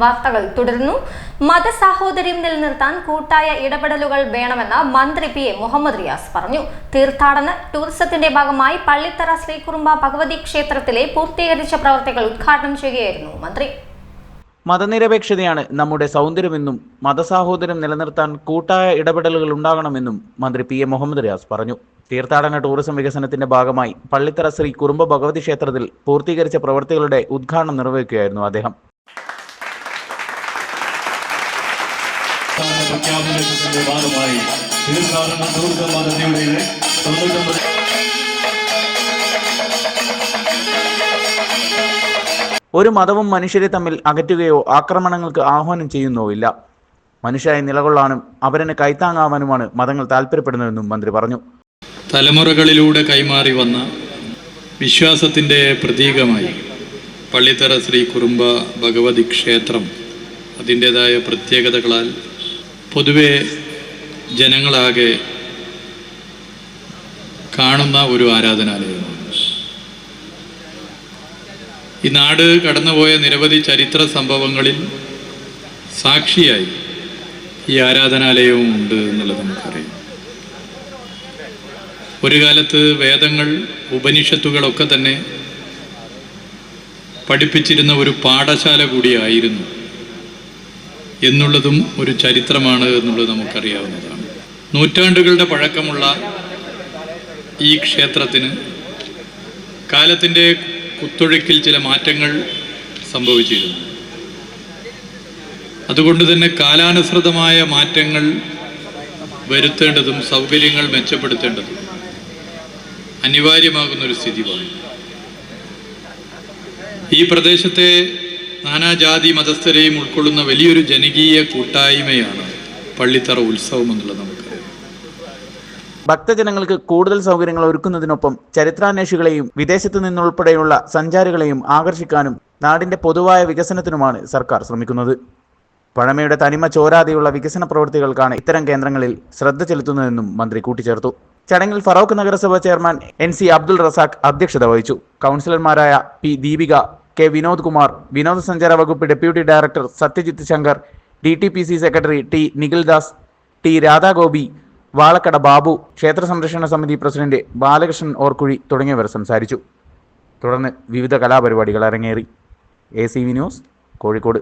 വാർത്തകൾ തുടരുന്നു. മതസാഹോദര്യം നിലനിർത്താൻ കൂട്ടായ ഇടപെടലുകൾ വേണമെന്ന് മന്ത്രി പി എ മുഹമ്മദ് റിയാസ് പറഞ്ഞു. തീർത്ഥാടന ടൂറിസത്തിന്റെ ഭാഗമായി പള്ളിത്തറ ശ്രീകുറുമ്പ ഭഗവതി ക്ഷേത്രത്തിലെ പൂർത്തീകരിച്ച പ്രവർത്തികൾ ഉദ്ഘാടനം ചെയ്യുകയായിരുന്നു മന്ത്രി. മതനിരപേക്ഷതയാണ് നമ്മുടെ സൗന്ദര്യമെന്നും മതസാഹോദര്യം നിലനിർത്താൻ കൂട്ടായ ഇടപെടലുകൾ ഉണ്ടാകണമെന്നും മന്ത്രി പി എ മുഹമ്മദ് റിയാസ് പറഞ്ഞു. തീർത്ഥാടന ടൂറിസം വികസനത്തിന്റെ ഭാഗമായി പള്ളിത്തറ ശ്രീ കുറുമ്പ ഭഗവതി ക്ഷേത്രത്തിൽ പൂർത്തീകരിച്ച പ്രവർത്തികളുടെ ഉദ്ഘാടനം നിർവഹിക്കുകയായിരുന്നു അദ്ദേഹം. ഒരു മതവും മനുഷ്യരെ തമ്മിൽ അകറ്റുകയോ ആക്രമണങ്ങൾക്ക് ആഹ്വാനം ചെയ്യുന്നോ ഇല്ല. മനുഷ്യരായി നിലകൊള്ളാനും അവരിന് കൈത്താങ്ങാവാനുമാണ് മതങ്ങൾ താല്പര്യപ്പെടുന്നതെന്നും മന്ത്രി പറഞ്ഞു. തലമുറകളിലൂടെ കൈമാറി വന്ന വിശ്വാസത്തിൻ്റെ പ്രതീകമായി പള്ളിത്തറ ശ്രീ കുറുമ്പ ഭഗവതി ക്ഷേത്രം അതിൻ്റെതായ പ്രത്യേകതകളാൽ പൊതുവെ ജനങ്ങളാകെ കാണുന്ന ഒരു ആരാധനാലയമാണ്. ഈ നാട് കടന്നുപോയ നിരവധി ചരിത്ര സംഭവങ്ങളിൽ സാക്ഷിയായി ഈ ആരാധനാലയവും ഉണ്ട് എന്നുള്ളത് നമുക്കറിയാം. ഒരു കാലത്ത് വേദങ്ങൾ ഉപനിഷത്തുകളൊക്കെ തന്നെ പഠിപ്പിച്ചിരുന്ന ഒരു പാഠശാല കൂടിയായിരുന്നു എന്നുള്ളതും ഒരു ചരിത്രമാണ് എന്നുള്ളത് നമുക്കറിയാവുന്നതാണ്. നൂറ്റാണ്ടുകളുടെ പഴക്കമുള്ള ഈ ക്ഷേത്രത്തിന് കാലത്തിൻ്റെ കുത്തൊഴുക്കിൽ ചില മാറ്റങ്ങൾ സംഭവിച്ചിരുന്നു. അതുകൊണ്ട് തന്നെ കാലാനുസൃതമായ മാറ്റങ്ങൾ വരുത്തേണ്ടതും സൗകര്യങ്ങൾ മെച്ചപ്പെടുത്തേണ്ടതും അനിവാര്യമാകുന്നൊരു സ്ഥിതി വന്നു. ഈ പ്രദേശത്തെ നാനാജാതി മതസ്ഥരെയും ഉൾക്കൊള്ളുന്ന വലിയൊരു ജനകീയ കൂട്ടായ്മയാണ് പള്ളിത്തറ ഉത്സവം എന്നുള്ളത് നമുക്കറിയാം. ഭക്തജനങ്ങൾക്ക് കൂടുതൽ സൗകര്യങ്ങൾ ഒരുക്കുന്നതിനൊപ്പം ചരിത്രാന്വേഷികളെയും വിദേശത്തു നിന്നുൾപ്പെടെയുള്ള സഞ്ചാരികളെയും ആകർഷിക്കാനും നാടിന്റെ പൊതുവായ വികസനത്തിനുമാണ് സർക്കാർ ശ്രമിക്കുന്നത്. പഴമയുടെ തനിമ ചോരാതെയുള്ള വികസന പ്രവൃത്തികൾക്കാണ് ഇത്തരം കേന്ദ്രങ്ങളിൽ ശ്രദ്ധ ചെലുത്തുന്നതെന്നും മന്ത്രി കൂട്ടിച്ചേർത്തു. ചടങ്ങിൽ ഫറോക്ക് നഗരസഭ ചെയർമാൻ NC അബ്ദുൾ റസാഖ് അധ്യക്ഷത വഹിച്ചു. കൗൺസിലർമാരായ P ദീപിക, K വിനോദ് കുമാർ, വിനോദസഞ്ചാര വകുപ്പ് deputy director Satyajith Shankar, DTPC secretary T Nikhildas, T Radhagopi, Valakkada Babu, ക്ഷേത്ര സംരക്ഷണ സമിതി പ്രസിഡന്റ് ബാലകൃഷ്ണൻ ഓർക്കുഴി തുടങ്ങിയവർ സംസാരിച്ചു. തുടർന്ന് വിവിധ കലാപരിപാടികൾ അരങ്ങേറി. ACV news, Kozhikode.